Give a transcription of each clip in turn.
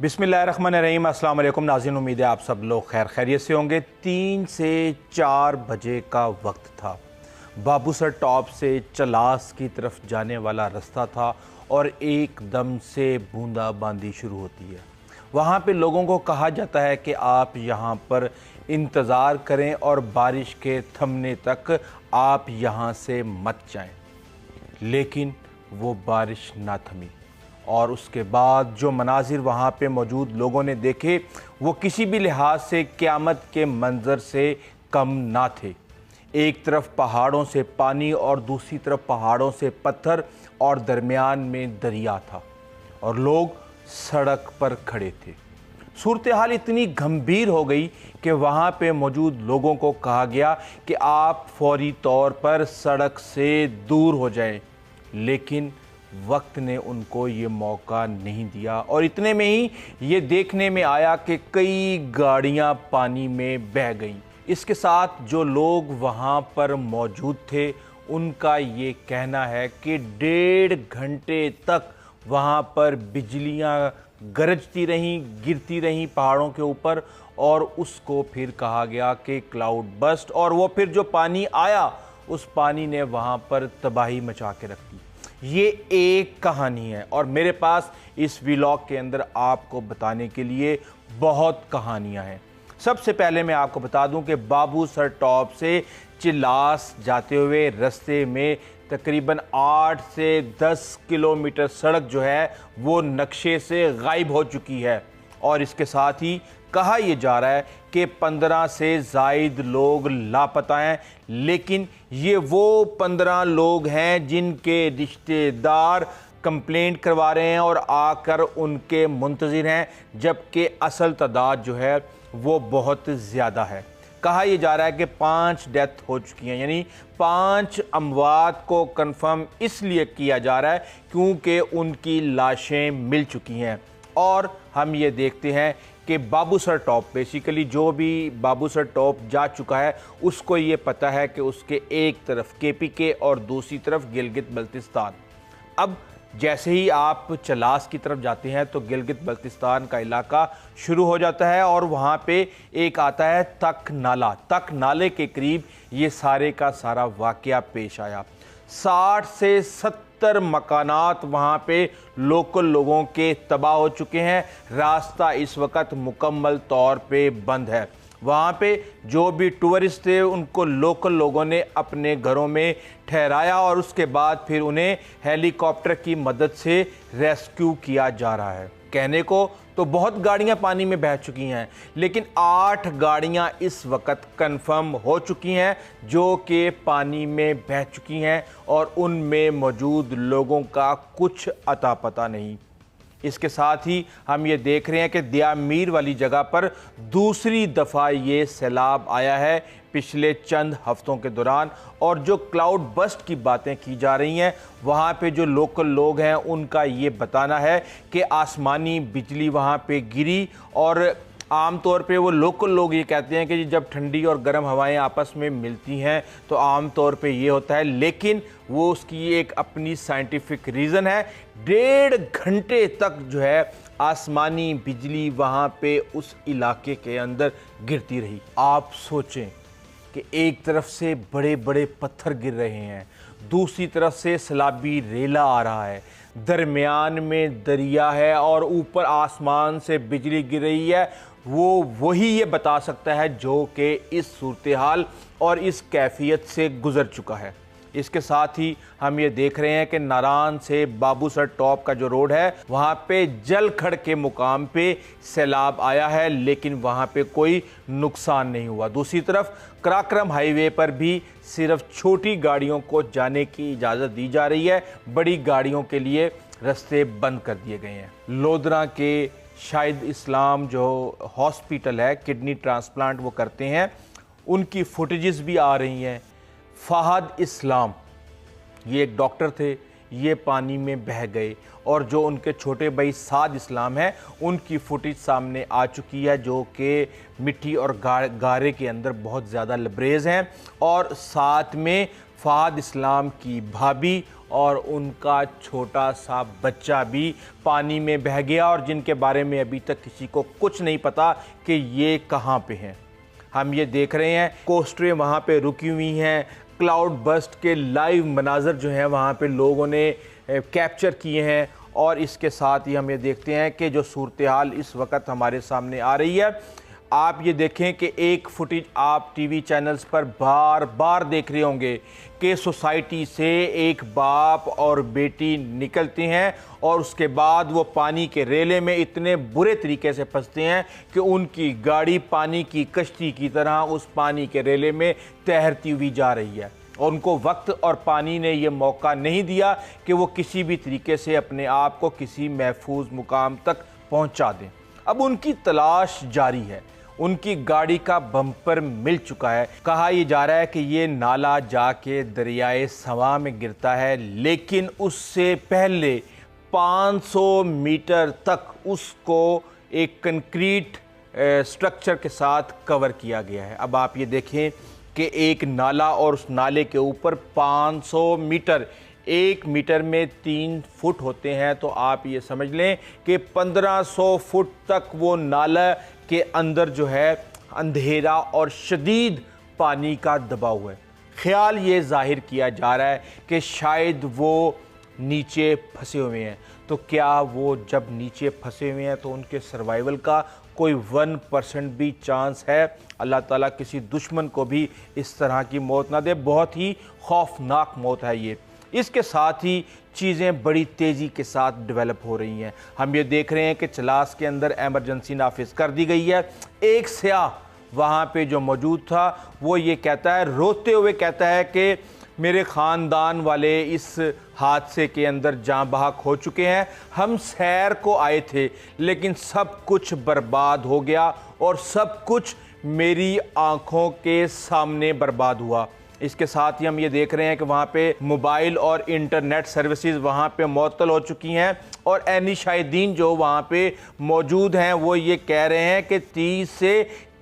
बिस्मिल्लाहिर्रहमानिर्रहीम। अस्सलाम वालेकुम नाज़रीन, उम्मीद है आप सब लोग खैरियत से होंगे। 3 से 4 बजे का वक्त था। बाबूसर टॉप से चलास की तरफ जाने वाला रास्ता था और एकदम से बूंदाबांदी शुरू होती है। वहाँ पे लोगों को कहा जाता है कि आप यहाँ पर इंतज़ार करें और बारिश के थमने तक आप यहाँ से मत जाएं। लेकिन वो बारिश ना थमी और उसके बाद जो मनाजिर वहाँ पे मौजूद लोगों ने देखे वो किसी भी लिहाज से क़यामत के मंज़र से कम ना थे। एक तरफ पहाड़ों से पानी और दूसरी तरफ पहाड़ों से पत्थर और दरमियान में दरिया था और लोग सड़क पर खड़े थे। सूरत हाल इतनी गंभीर हो गई कि वहाँ पे मौजूद लोगों को कहा गया कि आप फौरी तौर पर सड़क से दूर हो जाएं, लेकिन वक्त ने उनको ये मौका नहीं दिया और इतने में ही ये देखने में आया कि कई गाड़ियाँ पानी में बह गईं। इसके साथ जो लोग वहाँ पर मौजूद थे उनका ये कहना है कि 1.5 घंटे तक वहाँ पर बिजलियाँ गरजती रहीं, गिरती रहीं पहाड़ों के ऊपर और उसको फिर कहा गया कि क्लाउड बस्ट, और वो फिर जो पानी आया उस पानी ने वहाँ पर तबाही मचा के रख दी। ये एक कहानी है और मेरे पास इस व्लॉग के अंदर आपको बताने के लिए बहुत कहानियां हैं। सबसे पहले मैं आपको बता दूं कि बाबूसर टॉप से चिलास जाते हुए रास्ते में तकरीबन 8 से 10 किलोमीटर सड़क जो है वो नक्शे से गायब हो चुकी है और इसके साथ ही कहा यह जा रहा है कि 15 से ज़ायद लोग लापता हैं। लेकिन ये वो 15 लोग हैं जिनके रिश्तेदार कंप्लेंट करवा रहे हैं और आकर उनके मुंतज़िर हैं, जबकि असल तादाद जो है वो बहुत ज़्यादा है। कहा यह जा रहा है कि 5 डेथ हो चुकी हैं, यानी 5 अमवात को कंफर्म इसलिए किया जा रहा है क्योंकि उनकी लाशें मिल चुकी हैं। और हम ये देखते हैं कि बाबूसर टॉप, बेसिकली जो भी बाबूसर टॉप जा चुका है उसको ये पता है कि उसके एक तरफ KPK और दूसरी तरफ गिलगित बल्तिस्तान। अब जैसे ही आप चलास की तरफ जाते हैं तो गिलगित बल्तिस्तान का इलाका शुरू हो जाता है और वहाँ पे एक आता है तक नाला। तक नाले के करीब ये सारे का सारा वाक़या पेश आया। 60 से 70 मकानात वहाँ पे लोकल लोगों के तबाह हो चुके हैं। रास्ता इस वक्त मुकम्मल तौर पे बंद है। वहाँ पे जो भी टूरिस्ट थे उनको लोकल लोगों ने अपने घरों में ठहराया और उसके बाद फिर उन्हें हेलीकॉप्टर की मदद से रेस्क्यू किया जा रहा है। कहने को तो बहुत गाड़ियां पानी में बह चुकी हैं, लेकिन 8 गाड़ियां इस वक्त कंफर्म हो चुकी हैं जो कि पानी में बह चुकी हैं और उनमें मौजूद लोगों का कुछ अता पता नहीं। इसके साथ ही हम ये देख रहे हैं कि दियामीर वाली जगह पर दूसरी दफ़ा ये सैलाब आया है पिछले चंद हफ्तों के दौरान, और जो क्लाउड बस्ट की बातें की जा रही हैं वहाँ पे जो लोकल लोग हैं उनका ये बताना है कि आसमानी बिजली वहाँ पे गिरी और आम तौर पे वो लोकल लोग ये कहते हैं कि जब ठंडी और गर्म हवाएं आपस में मिलती हैं तो आम तौर पे ये होता है, लेकिन वो उसकी एक अपनी साइंटिफिक रीज़न है। 1.5 घंटे तक जो है आसमानी बिजली वहाँ पे उस इलाके के अंदर गिरती रही। आप सोचें कि एक तरफ से बड़े बड़े पत्थर गिर रहे हैं, दूसरी तरफ से सैलाबी रेला आ रहा है, दरमियान में दरिया है और ऊपर आसमान से बिजली गिर रही है। वही ये बता सकता है जो कि इस सूरत हाल और इस कैफियत से गुज़र चुका है। इसके साथ ही हम ये देख रहे हैं कि नारान से बाबूसर टॉप का जो रोड है वहाँ पे जलखड़ के मुकाम पे सैलाब आया है, लेकिन वहाँ पे कोई नुकसान नहीं हुआ। दूसरी तरफ कराक्रम हाईवे पर भी सिर्फ छोटी गाड़ियों को जाने की इजाज़त दी जा रही है, बड़ी गाड़ियों के लिए रास्ते बंद कर दिए गए हैं। लोधरा के शाहिद इस्लाम जो हॉस्पिटल है, किडनी ट्रांसप्लांट वो करते हैं, उनकी फुटेजेस भी आ रही हैं। फ़हद इस्लाम ये एक डॉक्टर थे, ये पानी में बह गए और जो उनके छोटे भाई साद इस्लाम है उनकी फुटेज सामने आ चुकी है जो कि मिट्टी और गारे के अंदर बहुत ज़्यादा लबरेज़ हैं और साथ में फहद इस्लाम की भाभी और उनका छोटा सा बच्चा भी पानी में बह गया और जिनके बारे में अभी तक किसी को कुछ नहीं पता कि ये कहाँ पे हैं। हम ये देख रहे हैं कोस्टरें वहाँ पे रुकी हुई हैं, क्लाउड बस्ट के लाइव मनाजर जो हैं वहाँ पे लोगों ने कैप्चर किए हैं। और इसके साथ ही हम ये देखते हैं कि जो सूरत हाल इस वक्त हमारे सामने आ रही है, आप ये देखें कि एक फुटेज आप टीवी चैनल्स पर बार बार देख रहे होंगे कि सोसाइटी से एक बाप और बेटी निकलते हैं और उसके बाद वो पानी के रेले में इतने बुरे तरीके से फंसते हैं कि उनकी गाड़ी पानी की कश्ती की तरह उस पानी के रेले में तैरती हुई जा रही है और उनको वक्त और पानी ने ये मौका नहीं दिया कि वो किसी भी तरीके से अपने आप को किसी महफूज मुकाम तक पहुंचा दें। अब उनकी तलाश जारी है। उनकी गाड़ी का बम्पर मिल चुका है। कहा यह जा रहा है कि ये नाला जाके दरियाए सवा में गिरता है, लेकिन उससे पहले 500 मीटर तक उसको एक कंक्रीट स्ट्रक्चर के साथ कवर किया गया है। अब आप ये देखें कि एक नाला और उस नाले के ऊपर 500 मीटर, 1 मीटर में 3 फुट होते हैं, तो आप ये समझ लें कि 1500 फुट तक वो नाला के अंदर जो है अंधेरा और शदीद पानी का दबाव है। ख्याल ये जाहिर किया जा रहा है कि शायद वो नीचे फंसे हुए हैं। तो क्या वो जब नीचे फंसे हुए हैं तो उनके सर्वाइवल का कोई 1% भी चांस है? अल्लाह ताला किसी दुश्मन को भी इस तरह की मौत ना दे। बहुत ही खौफनाक मौत है ये। इसके साथ ही चीज़ें बड़ी तेज़ी के साथ डेवलप हो रही हैं। हम ये देख रहे हैं कि चलास के अंदर एमरजेंसी नाफिज कर दी गई है। एक सयाह वहाँ पे जो मौजूद था वो ये कहता है, रोते हुए कहता है कि मेरे ख़ानदान वाले इस हादसे के अंदर जाँ बहक हो चुके हैं। हम सैर को आए थे लेकिन सब कुछ बर्बाद हो गया और सब कुछ मेरी आँखों के सामने बर्बाद हुआ। इसके साथ ही हम ये देख रहे हैं कि वहाँ पे मोबाइल और इंटरनेट सर्विसेज वहाँ पे मुअत्तल हो चुकी हैं और ऐनी शाहिदीन जो वहाँ पे मौजूद हैं वो ये कह रहे हैं कि 30 से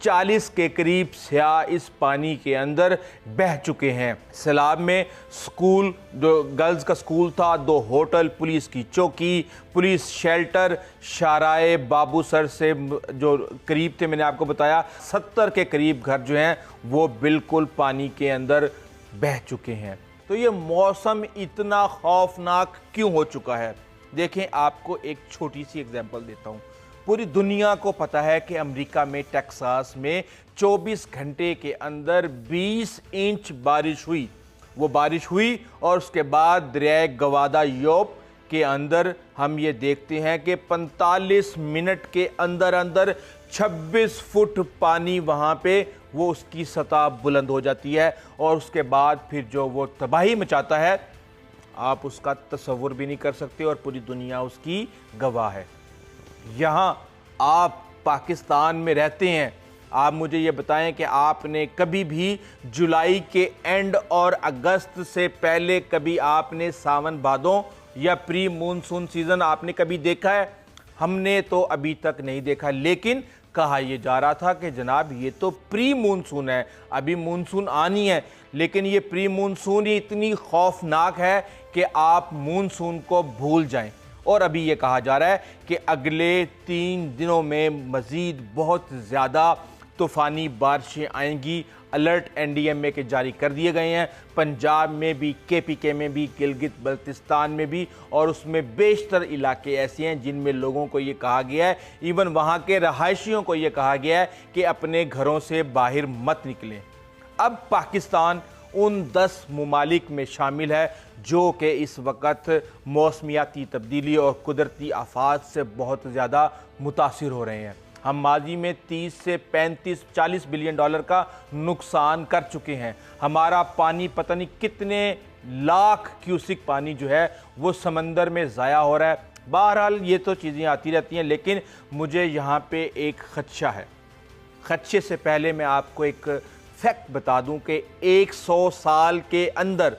40 के करीब सयाह इस पानी के अंदर बह चुके हैं। सैलाब में स्कूल, जो गर्ल्स का स्कूल था, 2 होटल, पुलिस की चौकी, पुलिस शेल्टर, शाराए बाबूसर से जो करीब थे, मैंने आपको बताया 70 के करीब घर जो हैं वो बिल्कुल पानी के अंदर बह चुके हैं। तो ये मौसम इतना खौफनाक क्यों हो चुका है? देखें, आपको एक छोटी सी एग्जांपल देता हूँ। पूरी दुनिया को पता है कि अमेरिका में टेक्सास में 24 घंटे के अंदर 20 इंच बारिश हुई। वो बारिश हुई और उसके बाद दरियाए गवादा योप के अंदर हम ये देखते हैं कि 45 मिनट के अंदर अंदर 26 फुट पानी वहाँ पे वो उसकी सतह बुलंद हो जाती है और उसके बाद फिर जो वो तबाही मचाता है आप उसका तसव्वुर भी नहीं कर सकते और पूरी दुनिया उसकी गवाह है। यहाँ आप पाकिस्तान में रहते हैं, आप मुझे ये बताएं कि आपने कभी भी जुलाई के एंड और अगस्त से पहले कभी आपने सावन भादों या प्री मानसून सीज़न आपने कभी देखा है? हमने तो अभी तक नहीं देखा। लेकिन कहा यह जा रहा था कि जनाब ये तो प्री मानसून है, अभी मानसून आनी है, लेकिन ये प्री मानसून ही इतनी खौफनाक है कि आप मानसून को भूल जाएं। और अभी ये कहा जा रहा है कि अगले 3 दिनों में मज़ीद बहुत ज़्यादा तूफ़ानी बारिशें आएंगी। अलर्ट एनडीएमए के जारी कर दिए गए हैं, पंजाब में भी, केपीके में भी, गिलगित बल्तिस्तान में भी, और उसमें बेशतर इलाके ऐसे हैं जिनमें लोगों को ये कहा गया है, इवन वहाँ के रहायशियों को ये कहा गया है कि अपने घरों से बाहर मत निकलें। अब पाकिस्तान उन 10 ममालिक में शामिल है जो कि इस वक्त मौसमियाती तब्दीली और कुदरती आफात से बहुत ज़्यादा मुतासिर हो रहे हैं। हम माजी में 30 से 35-40 बिलियन डॉलर का नुकसान कर चुके हैं। हमारा पानी पता नहीं कितने लाख क्यूसिक पानी जो है वो समंदर में ज़ाया हो रहा है। बहरहाल ये तो चीज़ें आती रहती हैं, लेकिन मुझे यहाँ पे एक खदशा है। खदशे से पहले मैं आपको एक फैक्ट बता दूं कि 100 साल के अंदर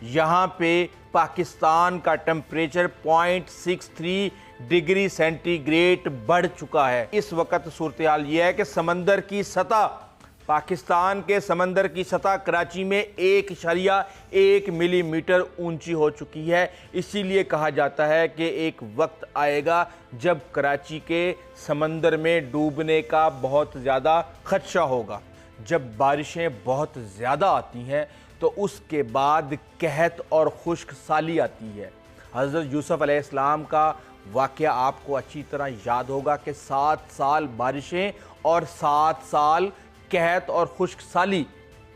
यहाँ पे पाकिस्तान का टेम्परेचर 0.63 डिग्री सेंटीग्रेड बढ़ चुका है। इस वक्त सूरत हाल ये है कि समंदर की सतह पाकिस्तान के समंदर की सतह कराची में 1.1 मिलीमीटर ऊंची हो चुकी है। इसीलिए कहा जाता है कि एक वक्त आएगा जब कराची के समंदर में डूबने का बहुत ज़्यादा खदशा होगा। जब बारिशें बहुत ज़्यादा आती हैं तो उसके बाद कहत और खुश्क साली आती है। हज़रत यूसुफ अलैहिस्सलाम का वाक़या आपको अच्छी तरह याद होगा कि 7 साल बारिशें और 7 साल कहत और खुश्क साली।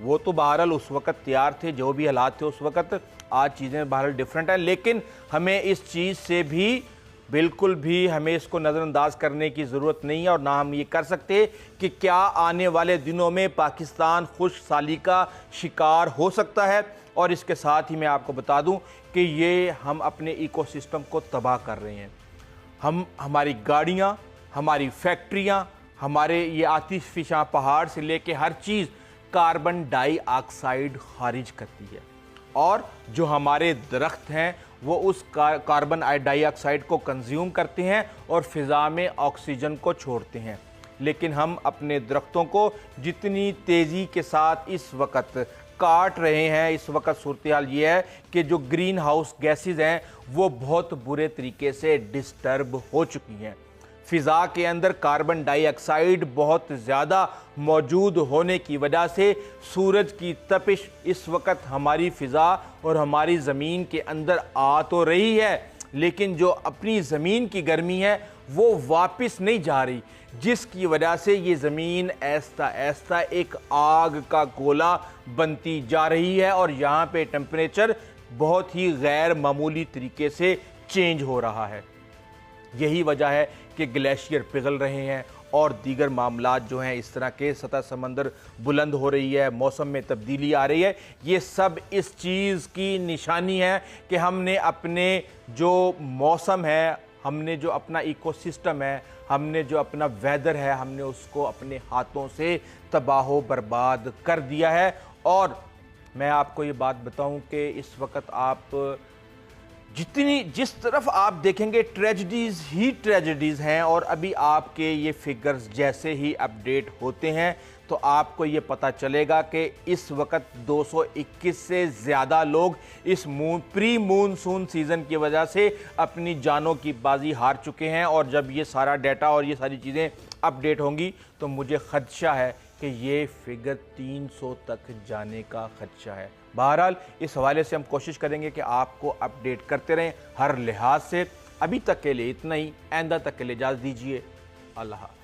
वो तो बहरहाल उस वक़्त तैयार थे, जो भी हालात थे उस वक़्त। आज चीज़ें बहरहाल डिफरेंट हैं, लेकिन हमें इस चीज़ से भी बिल्कुल भी हमें इसको नज़रअंदाज करने की ज़रूरत नहीं है, और ना हम ये कर सकते कि क्या आने वाले दिनों में पाकिस्तान खुश्क साली का शिकार हो सकता है। और इसके साथ ही मैं आपको बता दूं कि ये हम अपने इकोसिस्टम को तबाह कर रहे हैं। हमारी गाड़ियां, हमारी फैक्ट्रियां, हमारे ये आतिशफिशा पहाड़ से लेके हर चीज़ कार्बन डाइऑक्साइड खारिज करती है, और जो हमारे दरख्त हैं वो उस कार्बन डाइऑक्साइड को कंज्यूम करते हैं और फ़िज़ा में ऑक्सीजन को छोड़ते हैं। लेकिन हम अपने दरख्तों को जितनी तेज़ी के साथ इस वक्त काट रहे हैं, इस वक्त सूरत हाल ये है कि जो ग्रीन हाउस गैसेज हैं वो बहुत बुरे तरीके से डिस्टर्ब हो चुकी हैं। फ़िज़ा के अंदर कार्बन डाइऑक्साइड बहुत ज़्यादा मौजूद होने की वजह से सूरज की तपिश इस वक्त हमारी फ़िज़ा और हमारी ज़मीन के अंदर आ तो रही है, लेकिन जो अपनी ज़मीन की गर्मी है वो वापस नहीं जा रही, जिसकी वजह से ये ज़मीन ऐसा ऐसा एक आग का गोला बनती जा रही है, और यहाँ पे टेम्परेचर बहुत ही गैर मामूली तरीके से चेंज हो रहा है। यही वजह है कि ग्लेशियर पिघल रहे हैं और दीगर मामलात जो हैं, इस तरह के सतह समंदर बुलंद हो रही है, मौसम में तब्दीली आ रही है। ये सब इस चीज़ की निशानी है कि हमने अपने जो मौसम है, हमने जो अपना इकोसिस्टम है, हमने जो अपना वेदर है, हमने उसको अपने हाथों से तबाह बर्बाद कर दिया है। और मैं आपको ये बात बताऊं कि इस वक्त आप जिस तरफ आप देखेंगे ट्रेजेडीज़ ही ट्रेजेडीज़ हैं, और अभी आपके ये फिगर्स जैसे ही अपडेट होते हैं तो आपको ये पता चलेगा कि इस वक्त 221 से ज़्यादा लोग इस प्री मूनसून सीज़न की वजह से अपनी जानों की बाजी हार चुके हैं। और जब ये सारा डाटा और ये सारी चीज़ें अपडेट होंगी तो मुझे खदशा है कि ये फिगर 300 तक जाने का खदशा है। बहरहाल इस हवाले से हम कोशिश करेंगे कि आपको अपडेट करते रहें हर लिहाज से। अभी तक के लिए इतना ही, आइंदा तक के लिए इजाज़त दीजिए। अल्लाह।